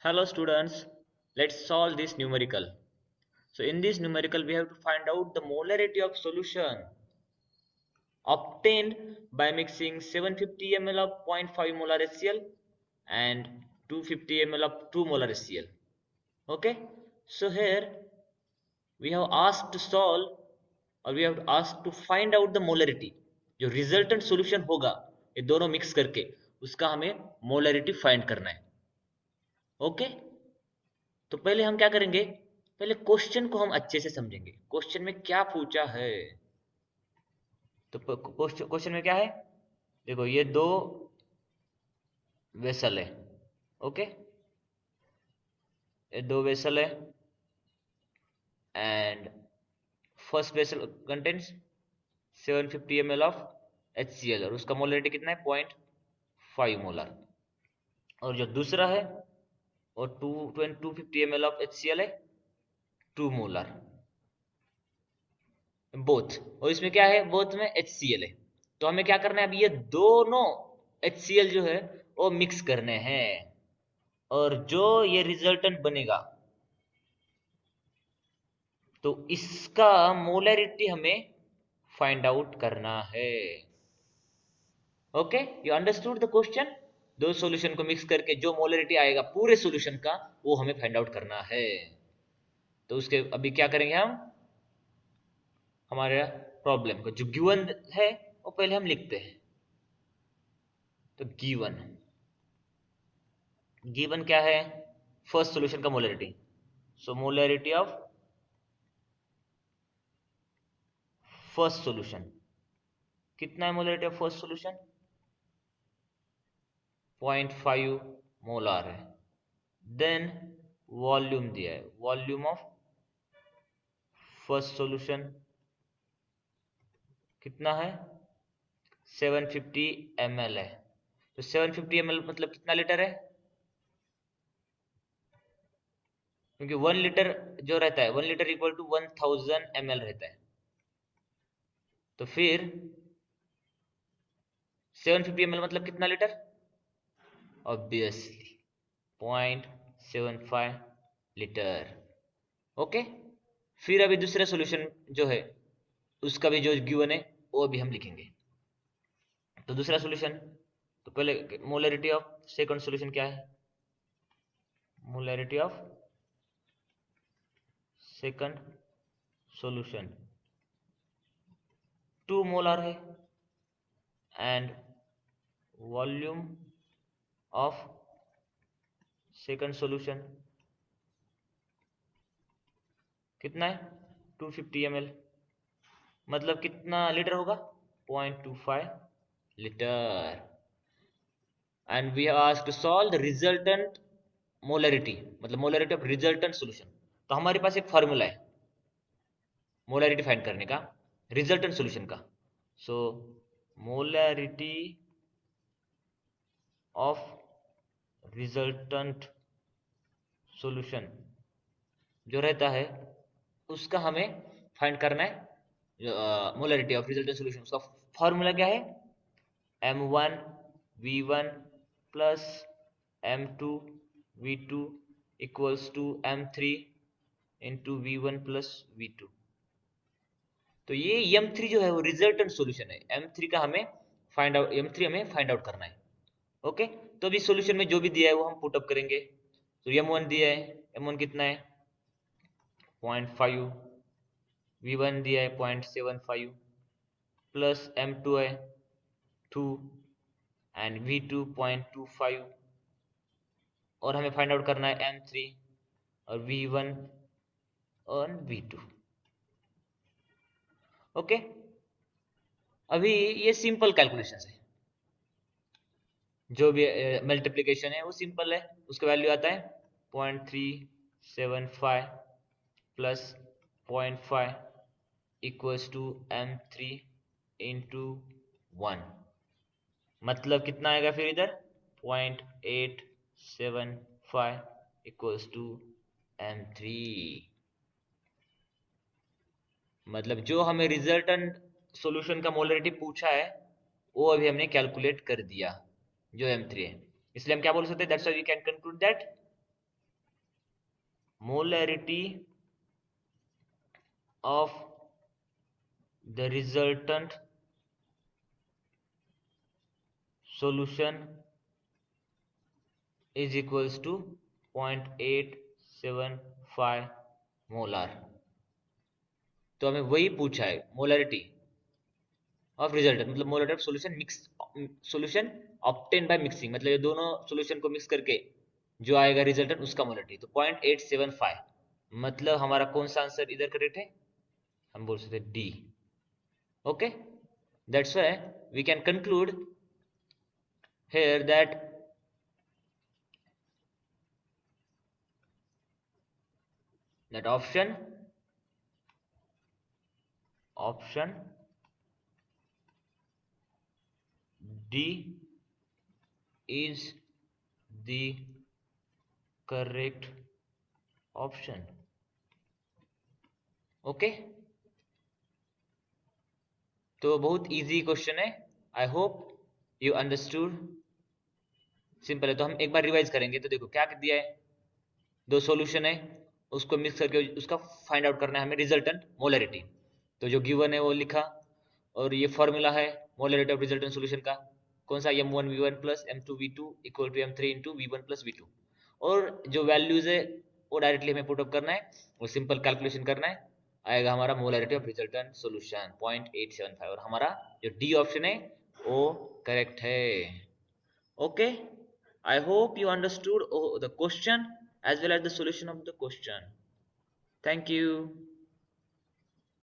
Hello students, let's solve this numerical. So in this numerical we have to find out the molarity of solution obtained by mixing 750 ml of 0.5 molar HCl and 250 ml of 2 molar HCl. Okay, so here we have asked to solve और we have asked to find out the molarity. जो resultant solution होगा ये दोनों mix करके उसका हमें molarity find करना है. ओके, तो पहले हम क्या करेंगे, पहले क्वेश्चन को हम अच्छे से समझेंगे. क्वेश्चन में क्या पूछा है, तो क्वेश्चन में क्या है, देखो ये दो वेसल है. ओके, ये दो वेसल है and first vessel contents 750 ml of HCl और उसका मोलरिटी कितना है 0.5 मोलर. और जो दूसरा है और 250 ml ऑफ HCl है 2 मोलर बोथ. और इसमें क्या है, बोथ में HCl है. तो हमें क्या करना है, अब ये दोनों HCl जो है वो मिक्स करने हैं और जो ये रिजल्टेंट बनेगा तो इसका मोलरिटी हमें फाइंड आउट करना है. Okay, you understood the question. दो सॉल्यूशन को मिक्स करके जो मोलरिटी आएगा पूरे सॉल्यूशन का वो हमें फाइंड आउट करना है. तो उसके अभी क्या करेंगे, हम हमारे प्रॉब्लम को जो गिवन है वो पहले हम लिखते हैं. तो गिवन गिवन क्या है, फर्स्ट सॉल्यूशन का molarity. So molarity of first solution कितना है, molarity of first solution 0.5 molar है. देन वॉल्यूम दिया है, वॉल्यूम ऑफ फर्स्ट सॉल्यूशन कितना है 750 ml है. तो 750 ml मतलब कितना लीटर है, क्योंकि 1 लीटर जो रहता है 1 लीटर इक्वल टू 1000 ml रहता है. तो फिर 750 ml मतलब कितना लीटर, ऑब्वियसली 0.75 लीटर. ओके, फिर अभी दूसरा सॉल्यूशन जो है उसका भी जो गिवन है वो भी हम लिखेंगे. तो दूसरा सॉल्यूशन, तो पहले मोलरिटी ऑफ सेकंड सॉल्यूशन क्या है, molarity of second solution 2 molar है and volume of second solution कितना है 250 ml मतलब कितना लीटर होगा 0.25 litre. And we have asked to solve the resultant molarity, मतलब मोलरिटी ऑफ रिजल्टेंट सॉल्यूशन. तो हमारे पास एक फार्मूला है मोलरिटी फाइंड करने का रिजल्टेंट सॉल्यूशन का. So molarity of resultant solution जो रहता है उसका हमें फाइंड करना है मोलरिटी ऑफ रिजल्टेंट सॉल्यूशन. उसका फॉर्मूला क्या है, m1 v1 plus m2 v2 equals to m3 into v1 plus v2. तो ये m3 जो है वो रिजल्टेंट सॉल्यूशन है. m3 का हमें फाइंड आउट, m3 हमें फाइंड आउट करना है. ओके, तो अभी सॉल्यूशन में जो भी दिया है वो हम पुट अप करेंगे. तो m1 दिया है, m1 कितना है 0.5, v1 दिया है 0.75 प्लस m2 है 2 एंड v2 0.25 और हमें फाइंड आउट करना है m3 और v1 और v2. ओके, अभी ये सिंपल कैलकुलेशन है, जो भी मल्टीप्लिकेशन है वो सिंपल है. उसका वैल्यू आता है 0.375 plus 0.5 equals to m3 into 1 मतलब कितना आएगा फिर इधर 0.875 इक्वल्स टू m3. मतलब जो हमें रिजल्टेंट सॉल्यूशन का मोलरिटी पूछा है वो अभी हमने कैलकुलेट कर दिया जो m3 है. इसलिए हम क्या बोल सकते हैं, that's why we can conclude that molarity of the resultant solution is equals to 0.875 molar. तो हमें वही पूछा है, मोलारिटी ऑफ रिजल्टेंट मतलब molarity of solution mix, solution obtain by mixing, मतलब ये दोनों सॉल्यूशन को मिक्स करके जो आएगा रिजल्टेंट उसका मोलारिटी। तो 0.875 मतलब हमारा कौन सा आंसर इधर करेक्ट है, हम बोल सकते D. Okay, that's why we can conclude here that option D is the correct option. Okay, तो बहुत इजी क्वेश्चन है, I hope you understood. Simple है, तो हम एक बार रिवाइज करेंगे। तो देखो क्या दिया है, दो सॉल्यूशन है, उसको मिक्स करके उसका फाइंड आउट करना है हमें रिजल्टेंट मोलरिटी। तो जो गिवन है वो लिखा, और ये फॉर्मूला है मोलरिटी ऑफ रिजल्टेंट सॉल्यूशन का, कौन सा, M1V1 plus M2V2 equal to M3 into V1 plus V2। और जो वैल्यूज है वो डायरेक्टली हमें पुट अप करना है, वो सिंपल कैलकुलेशन करना है, आएगा हमारा मोलरिटी ऑफ रिजल्टेंट सॉल्यूशन 0.875, और हमारा जो डी ऑप्शन है वो करेक्ट है। Okay, I hope you understood the question as well as the solution of the question. Thank you.